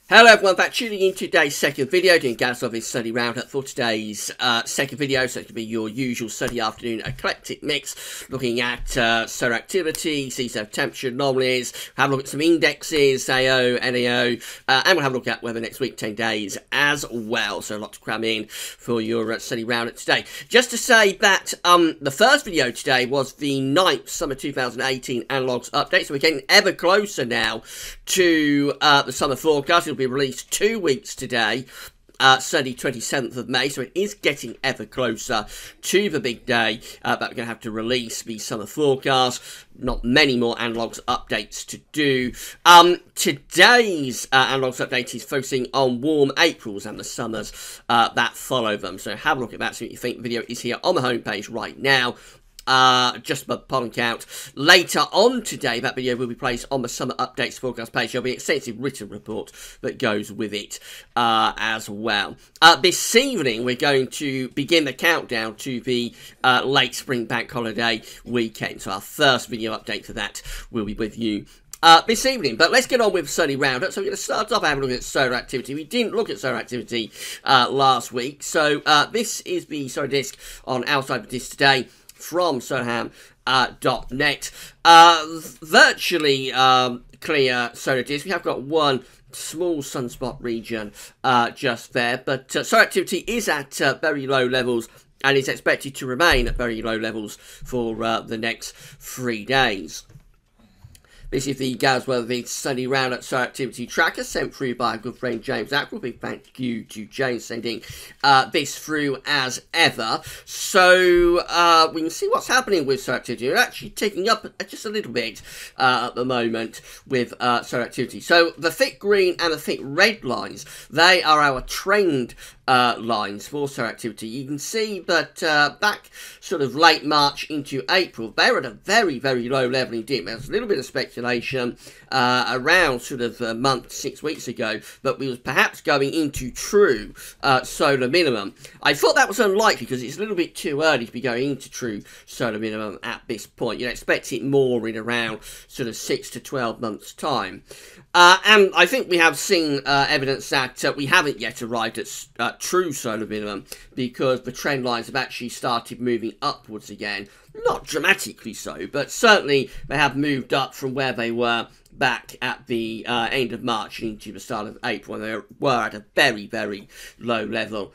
Hello everyone, back tuning in today's second video, doing GWV Sunday Round-Up for today's second video. So it could be your usual Sunday afternoon eclectic mix, looking at solar activity, sea surface temperature, anomalies, have a look at some indexes, AO, NAO, and we'll have a look at weather next week, 10 days as well. So a lot to cram in for your Sunday Round-Up today. Just to say that the first video today was the 9th summer 2018 analogs update, so we're getting ever closer now to the summer forecast. It'll be released 2 weeks today, Sunday 27th of May, so it is getting ever closer to the big day that we're going to have to release the summer forecast. Not many more analogs updates to do. Today's analogs update is focusing on warm Aprils and the summers that follow them, so have a look at that, see what you think. The video is here on the homepage right now. Just above pollen count. Later on today, that video will be placed on the summer updates forecast page. There'll be an extensive written report that goes with it as well. This evening, we're going to begin the countdown to the late spring bank holiday weekend. So our first video update for that will be with you this evening. But let's get on with Sunday Roundup. So we're going to start off having a look at solar activity. We didn't look at solar activity last week. So this is the solar disk on Outside the Disk today from solarham.net. Virtually clear solar disk. We have got one small sunspot region just there, but solar activity is at very low levels and is expected to remain at very low levels for the next 3 days. This is the GWV Sunday Roundup Solar Activity Tracker sent through by a good friend James Ackroyd. Big thank you to James sending this through as ever. So we can see what's happening with solar activity. We're actually ticking up just a little bit at the moment with solar activity. So the thick green and the thick red lines, they are our trend lines for solar activity. You can see that back sort of late March into April, they're at a very, very low level indeed. There's a little bit of speculation around sort of a month, 6 weeks ago that we was perhaps going into true solar minimum. I thought that was unlikely because it's a little bit too early to be going into true solar minimum at this point. You'd expect it more in around sort of 6 to 12 months time. And I think we have seen evidence that we haven't yet arrived at true solar minimum because the trend lines have actually started moving upwards again. Not dramatically so, but certainly they have moved up from where they were back at the end of March into the start of April, when they were at a very, very low level.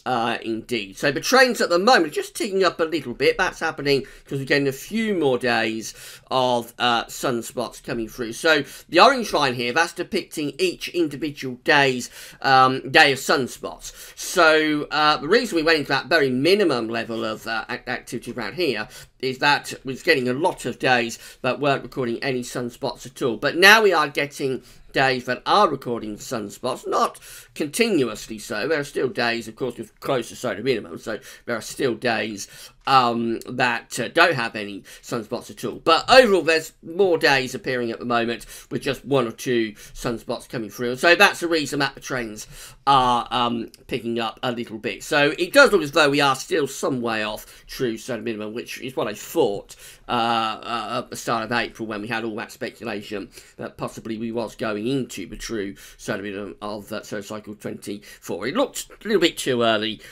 Indeed. So the trends at the moment are just ticking up a little bit. That's happening because we're getting a few more days of sunspots coming through. So the orange line here, that's depicting each individual day's day of sunspots. So the reason we went into that very minimum level of activity around here is that we're getting a lot of days that weren't recording any sunspots at all. But now we are getting days that are recording sunspots, not continuously so. There are still days, of course, with close to solar minimum, so there are still days that don't have any sunspots at all. But overall, there's more days appearing at the moment with just 1 or 2 sunspots coming through. So that's the reason that the trends are picking up a little bit. So it does look as though we are still some way off true solar minimum, which is what I thought at the start of April, when we had all that speculation that possibly we was going into the true solar minimum of solar cycle 24. It looked a little bit too early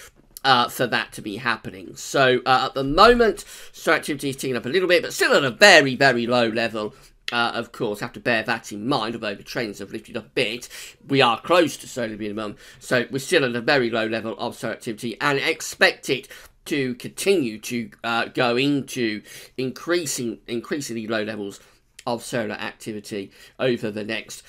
for that to be happening. So at the moment, solar activity is ticking up a little bit, but still at a very, very low level. Of course, have to bear that in mind, although the trends have lifted up a bit. We are close to solar minimum, so we're still at a very low level of solar activity and expect it to continue to go into increasingly low levels of solar activity over the next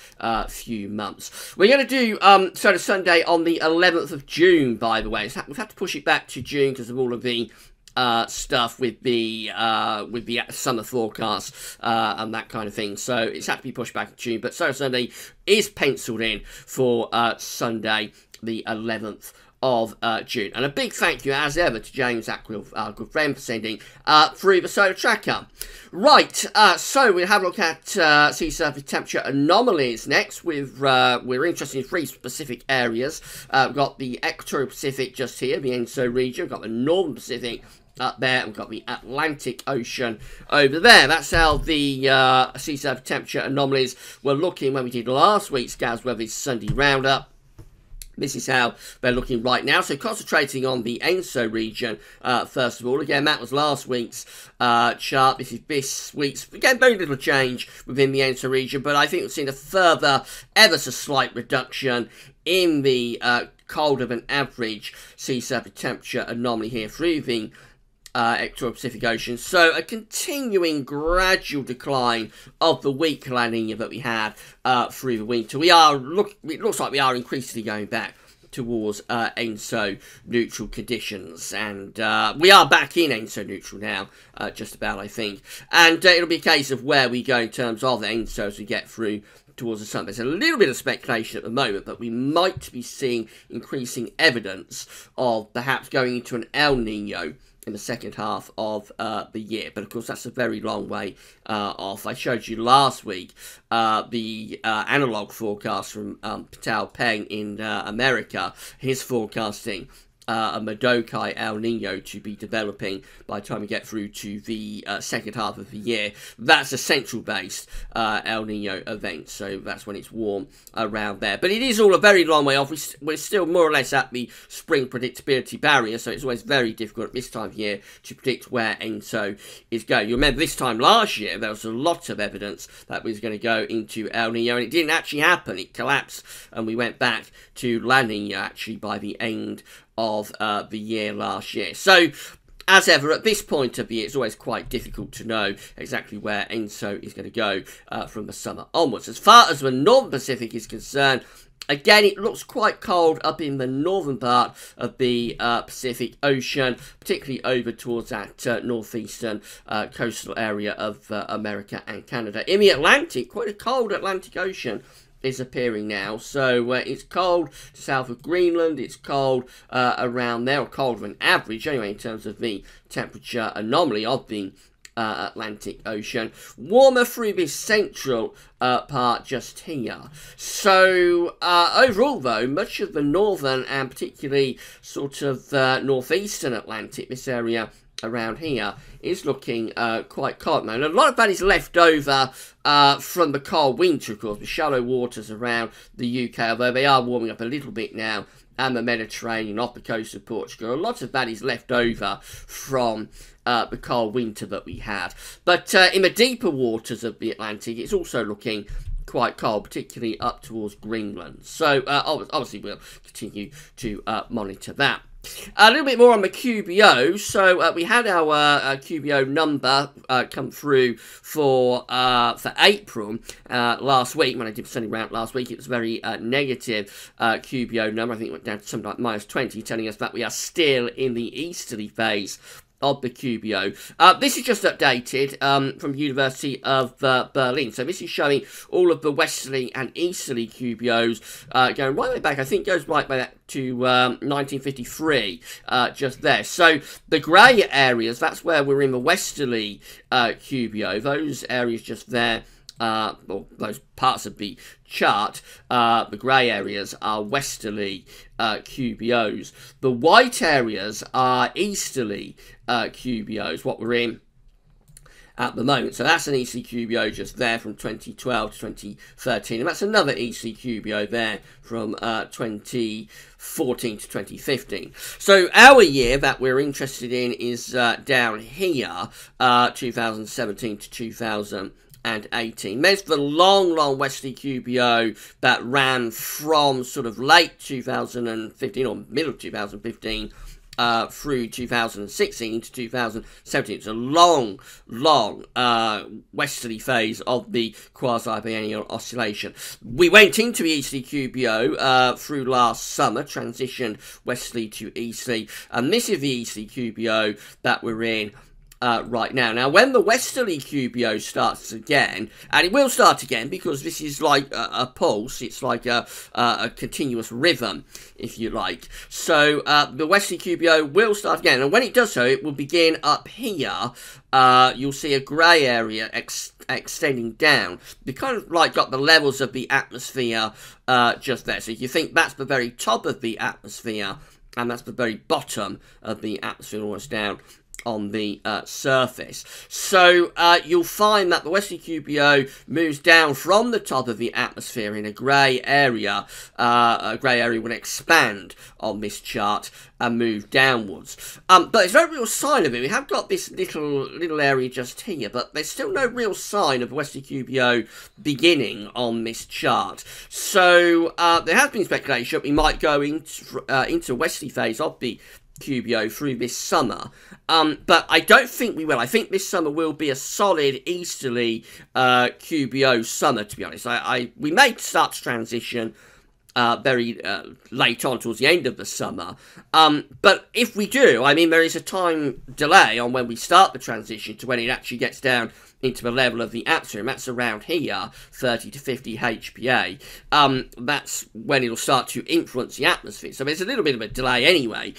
few months. We're going to do Solar Sunday on the 11th of June, by the way. So we've had to push it back to June because of all of the stuff with the summer forecast and that kind of thing. So it's had to be pushed back to June. But Solar Sunday is penciled in for Sunday, the 11th of June. And a big thank you, as ever, to James Ackroyd, our good friend, for sending through the solar tracker. Right, so we'll have a look at sea surface temperature anomalies next. We're interested in 3 specific areas. We've got the equatorial Pacific just here, the ENSO region. We've got the northern Pacific up there. We've got the Atlantic Ocean over there. That's how the sea surface temperature anomalies were looking when we did last week's GWV Sunday Roundup. This is how they're looking right now. So concentrating on the ENSO region, first of all. Again, that was last week's chart. This is this week's. Again, very little change within the ENSO region, but I think we've seen a further, ever so slight reduction in the colder than average sea surface temperature anomaly here through the equatorial Pacific Ocean. So a continuing gradual decline of the weak La Nina that we had through the winter. It looks like we are increasingly going back towards ENSO neutral conditions, and we are back in ENSO neutral now, just about, I think. And it'll be a case of where we go in terms of ENSO as we get through towards the sun. There's a little bit of speculation at the moment, but we might be seeing increasing evidence of perhaps going into an El Nino in the second half of the year. But of course, that's a very long way off. I showed you last week the analog forecast from Patel Peng in America. His forecasting a Madokai El Nino to be developing by the time we get through to the second half of the year. That's a central-based El Nino event, so that's when it's warm around there. But it is all a very long way off. We're still more or less at the spring predictability barrier, so it's always very difficult at this time of year to predict where ENSO is going. You remember this time last year, there was a lot of evidence that we was going to go into El Nino, and it didn't actually happen. It collapsed, and we went back to La Nina, actually, by the end of the year last year. So, as ever, at this point of the year, it's always quite difficult to know exactly where ENSO is going to go from the summer onwards. As far as the Northern Pacific is concerned, again, it looks quite cold up in the northern part of the Pacific Ocean, particularly over towards that northeastern coastal area of America and Canada. In the Atlantic, quite a cold Atlantic Ocean is appearing now, so it's cold to south of Greenland, it's cold around there, or colder than average anyway in terms of the temperature anomaly of the Atlantic Ocean. Warmer through this central part just here. So overall though, much of the northern and particularly sort of northeastern Atlantic, this area around here, is looking quite cold now. And a lot of that is left over from the cold winter, of course, the shallow waters around the UK, although they are warming up a little bit now, and the Mediterranean off the coast of Portugal. A lot of that is left over from the cold winter that we had. But in the deeper waters of the Atlantic, it's also looking quite cold, particularly up towards Greenland. So obviously we'll continue to monitor that. A little bit more on the QBO. So we had our QBO number come through for April last week. When I did Sunday Round last week, it was very negative QBO number. I think it went down to something like -20, telling us that we are still in the easterly phase of the QBO. This is just updated from the University of Berlin. So this is showing all of the westerly and easterly QBOs going right way back. I think it goes right back to 1953, just there. So the grey areas, that's where we're in the westerly QBO. Those areas just there, well, those parts of the chart, the grey areas are westerly QBOs. The white areas are easterly QBOs, what we're in at the moment. So that's an easterly QBO just there from 2012 to 2013, and that's another easterly QBO there from 2014 to 2015. So our year that we're interested in is down here, 2017 to 2018. There's the long westerly QBO that ran from sort of late 2015 or middle of 2015 through 2016 to 2017. It's a long westerly phase of the quasi-biennial oscillation. We went into the easterly QBO through last summer, transitioned westerly to easterly, and this is the easterly QBO that we're in right now. Now, when the westerly QBO starts again, and it will start again because this is like a pulse, it's like a continuous rhythm, if you like. So the westerly QBO will start again, and when it does so, it will begin up here. You'll see a grey area extending down. We kind of like got the levels of the atmosphere just there. So if you think that's the very top of the atmosphere, and that's the very bottom of the atmosphere, almost down on the surface. So you'll find that the westerly QBO moves down from the top of the atmosphere in a grey area. A grey area will expand on this chart and move downwards. But there's no real sign of it. We have got this little area just here, but there's still no real sign of westerly QBO beginning on this chart. So there has been speculation we might go into westerly phase of the QBO through this summer, but I don't think we will. I think this summer will be a solid easterly QBO summer, to be honest. We may start to transition very late on towards the end of the summer, but if we do, I mean, there is a time delay on when we start the transition to when it actually gets down into the level of the atmosphere, and that's around here, 30 to 50 HPA. That's when it'll start to influence the atmosphere. So there's a little bit of a delay anyway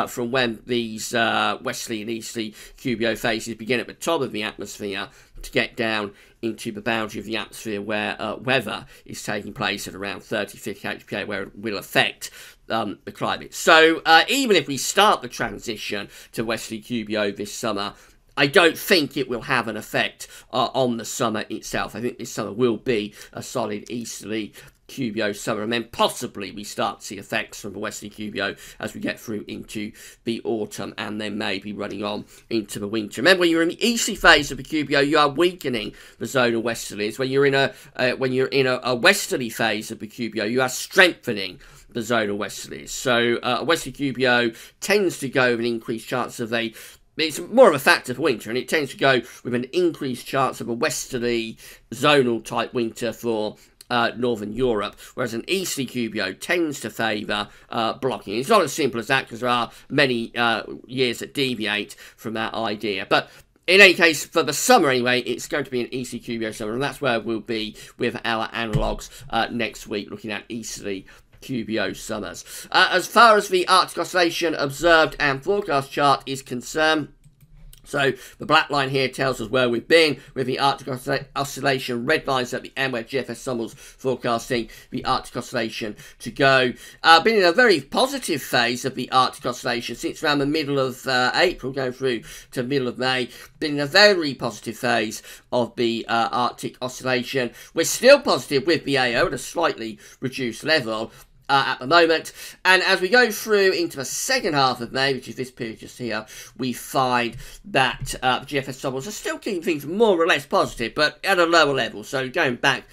from when these westerly and easterly QBO phases begin at the top of the atmosphere to get down into the boundary of the atmosphere where weather is taking place at around 30, 50 HPA, where it will affect the climate. So even if we start the transition to westerly QBO this summer, I don't think it will have an effect on the summer itself. I think this summer will be a solid easterly QBO summer, and then possibly we start to see effects from the westerly QBO as we get through into the autumn, and then maybe running on into the winter. Remember, when you're in the easterly phase of the QBO, you are weakening the zonal westerlies. When you're in a westerly phase of the QBO, you are strengthening the zonal westerlies. So a westerly QBO tends to go with an increased chance of it's more of a factor for winter, and it tends to go with an increased chance of a westerly zonal type winter for Northern Europe, whereas an easterly QBO tends to favour blocking. It's not as simple as that, because there are many years that deviate from that idea. But in any case, for the summer anyway, it's going to be an easterly QBO summer, and that's where we'll be with our analogues next week, looking at easterly QBO summers. As far as the Arctic Oscillation observed and forecast chart is concerned, so the black line here tells us where we've been with the Arctic Oscillation. Red lines at the end where GFS Summer's forecasting the Arctic Oscillation to go. Been in a very positive phase of the Arctic Oscillation since around the middle of April, going through to the middle of May. Been in a very positive phase of the Arctic Oscillation. We're still positive with the AO at a slightly reduced level at the moment, and as we go through into the second half of May, which is this period just here, we find that GFS Summer's are still keeping things more or less positive, but at a lower level, so going back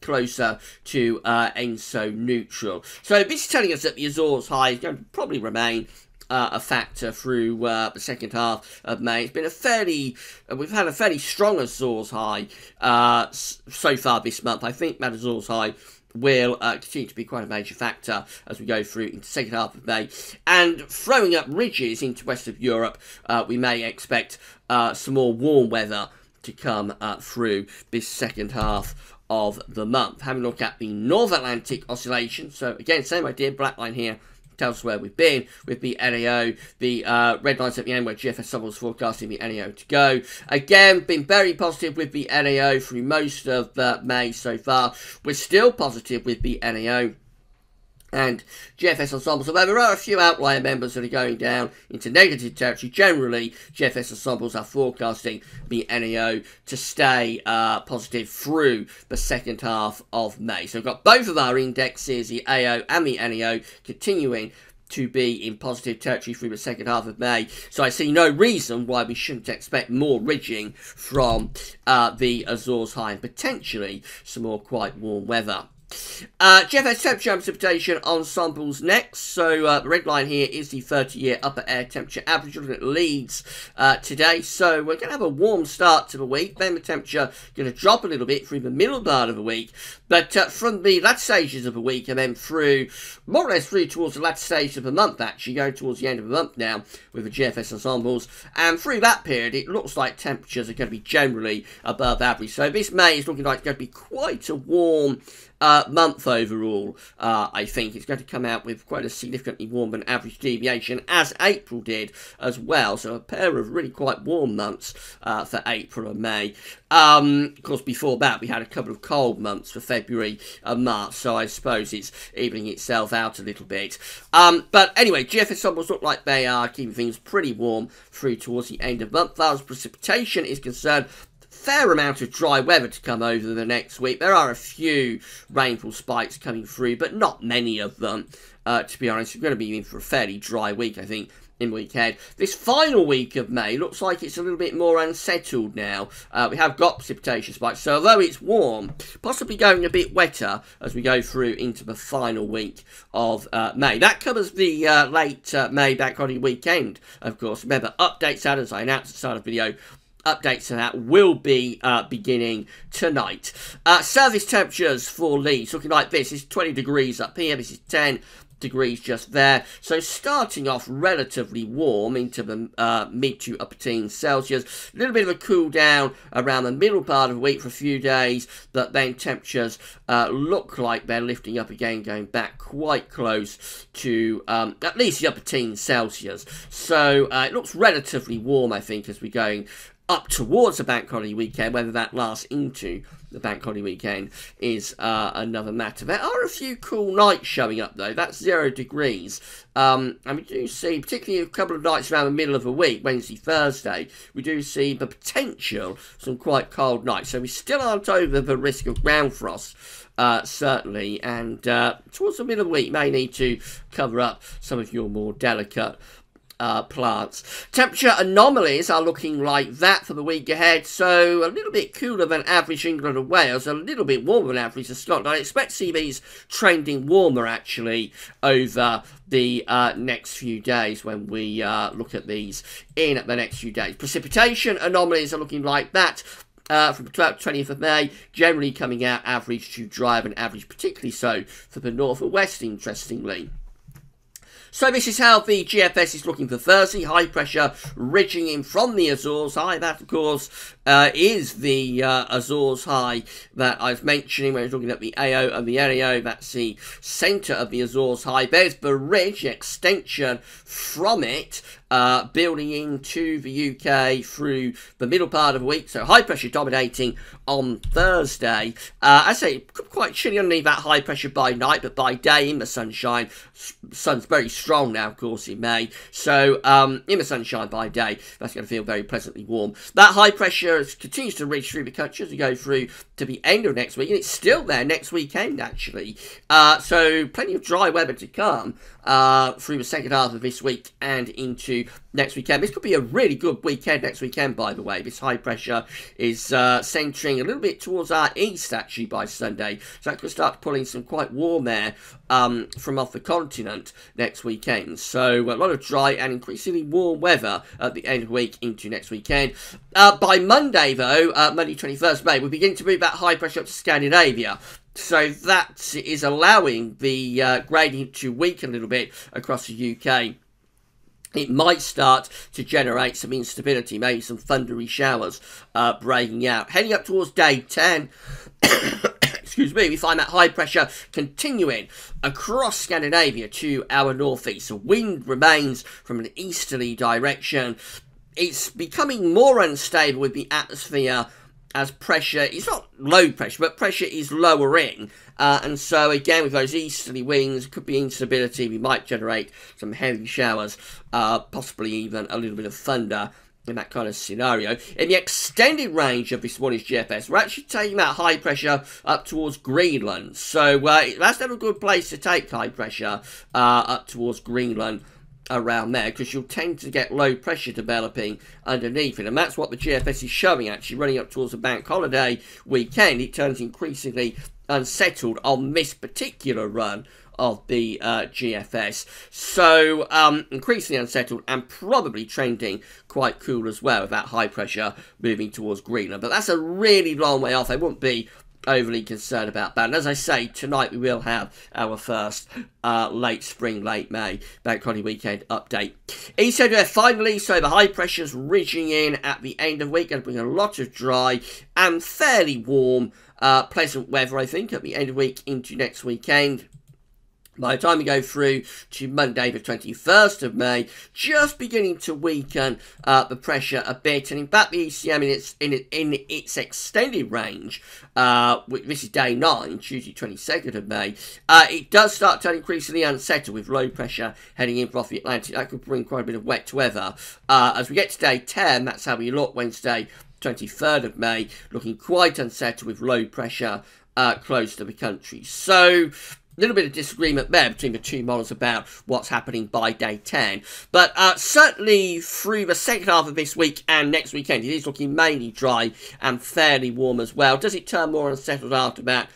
closer to ENSO neutral. So this is telling us that the Azores high is going to probably remain a factor through the second half of May. It's been we've had a fairly strong Azores high so far this month. I think that Azores high will continue to be quite a major factor as we go through into the second half of May. And throwing up ridges into west of Europe, we may expect some more warm weather to come through this second half of the month. Having a look at the North Atlantic Oscillation. So again, same idea, black line here tells us where we've been with the NAO, the red lines at the end where GFS Summer's forecasting the NAO to go. Again, been very positive with the NAO through most of May so far. We're still positive with the NAO and GFS ensembles, although there are a few outlier members that are going down into negative territory. Generally, GFS ensembles are forecasting the NAO to stay positive through the second half of May. So we've got both of our indexes, the AO and the NAO, continuing to be in positive territory through the second half of May. So I see no reason why we shouldn't expect more ridging from the Azores high and potentially some more quite warm weather. GFS temperature and precipitation ensembles next. So the red line here is the 30-year upper air temperature average. Looking at Leeds today. So we're going to have a warm start to the week. Then the temperature going to drop a little bit through the middle part of the week. But from the latter stages of the week and then through, more or less through towards the latter stage of the month, actually, going towards the end of the month now with the GFS ensembles. And through that period, it looks like temperatures are going to be generally above average. So this May is looking like it's going to be quite a warm month overall. I think it's going to come out with quite a significantly warmer than average deviation, as April did as well. So a pair of really quite warm months for April and May. Of course, before that, we had a couple of cold months for February and March, so I suppose it's evening itself out a little bit. But anyway, GFS samples look like they are keeping things pretty warm through towards the end of the month. As far as precipitation is concerned, fair amount of dry weather to come over the next week. There are a few rainfall spikes coming through, but not many of them, to be honest. We're going to be in for a fairly dry week, I think, in week ahead. This final week of May looks like it's a little bit more unsettled now. We have got precipitation spikes, so although it's warm, possibly going a bit wetter as we go through into the final week of May. That covers the late May bank holiday weekend, of course. Remember, updates out, as I announced at the start of the video, updates to that will be beginning tonight. Surface temperatures for Leeds looking like this. It's 20 degrees up here. This is 10 degrees just there. So starting off relatively warm into the mid to upper teens Celsius. A little bit of a cool down around the middle part of the week for a few days, but then temperatures look like they're lifting up again, going back quite close to at least the upper teens Celsius. So it looks relatively warm, I think, as we're going up towards the bank holiday weekend. Whether that lasts into the bank holiday weekend is another matter. There are a few cool nights showing up, though. That's 0 degrees. And we do see, particularly a couple of nights around the middle of the week, Wednesday, Thursday, we do see the potential for some quite cold nights. So we still aren't over the risk of ground frost, certainly. And towards the middle of the week, you may need to cover up some of your more delicate plants. Temperature anomalies are looking like that for the week ahead, so a little bit cooler than average England and Wales, a little bit warmer than average for Scotland. I expect to see these trending warmer actually over the next few days when we look at these in the next few days. Precipitation anomalies are looking like that. From the 20th of May, generally coming out average to dry and average, particularly so for the north and west, interestingly. So this is how the GFS is looking for Thursday. High pressure ridging in from the Azores High. That, of course, is the Azores High that I was mentioning when I was looking at the AO and the NAO. That's the centre of the Azores High. There's the ridge, the extension from it, building into the UK through the middle part of the week. So high pressure dominating on Thursday. I say quite chilly underneath that high pressure by night, but by day in the sunshine. Sun's very strong now, of course, in May. So in the sunshine by day, that's going to feel very pleasantly warm. That high pressure continues to reach through the country as we go through to the end of next week, and it's still there next weekend, actually. So plenty of dry weather to come through the second half of this week and into next weekend. This could be a really good weekend next weekend, by the way. This high pressure is centering a little bit towards our east, actually, by Sunday. So that could start pulling some quite warm air from off the continent next weekend. So a lot of dry and increasingly warm weather at the end of the week into next weekend. By Monday, though, Monday 21st May, we begin to move that high pressure up to Scandinavia. So that is allowing the gradient to weaken a little bit across the UK. It might start to generate some instability, maybe some thundery showers breaking out. Heading up towards day 10, excuse me, we find that high pressure continuing across Scandinavia to our northeast. So wind remains from an easterly direction. It's becoming more unstable with the atmosphere as pressure, it's not low pressure, but pressure is lowering. And so, again, with those easterly winds, could be instability. We might generate some heavy showers, possibly even a little bit of thunder in that kind of scenario. In the extended range of this morning's GFS, we're actually taking that high pressure up towards Greenland. So, that's not a good place to take high pressure up towards Greenland around there, because you'll tend to get low pressure developing underneath it, and that's what the GFS is showing, actually, running up towards the bank holiday weekend. It turns increasingly unsettled on this particular run of the GFS. So increasingly unsettled and probably trending quite cool as well, with that high pressure moving towards Greenland. But that's a really long way off. I wouldn't be overly concerned about that. And as I say, tonight we will have our first late spring, late May bank holiday weekend update. ECWF finally, so the high pressure's ridging in at the end of the week, going to bring a lot of dry and fairly warm pleasant weather, I think, at the end of the week into next weekend. By the time we go through to Monday the 21st of May, just beginning to weaken the pressure a bit. And in fact, the ECM in its extended range, this is day 9, Tuesday 22nd of May, it does start to increasingly unsettle with low pressure heading in off the Atlantic. That could bring quite a bit of wet weather. As we get to day 10, that's how we look Wednesday 23rd of May, looking quite unsettled with low pressure close to the country. So little bit of disagreement there between the two models about what's happening by day 10. But certainly through the second half of this week and next weekend, it is looking mainly dry and fairly warm as well. Does it turn more unsettled after that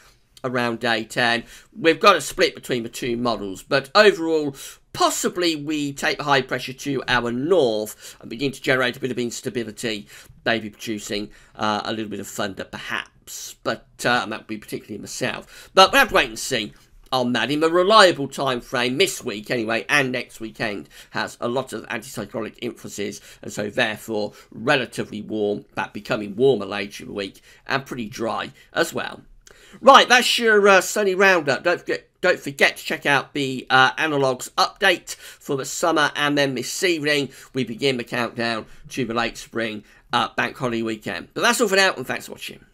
around day 10? We've got a split between the two models, but overall, possibly we take the high pressure to our north and begin to generate a bit of instability, maybe producing a little bit of thunder perhaps, but that would be particularly in the south. But we'll have to wait and see on that. In the reliable time frame this week anyway, and next weekend has a lot of anticyclonic influences, and so therefore relatively warm, but becoming warmer later in the week, and pretty dry as well. Right, that's your sunny roundup. Don't forget to check out the analogues update for the summer, and then this evening we begin the countdown to the late spring bank holiday weekend. But that's all for now, and thanks for watching.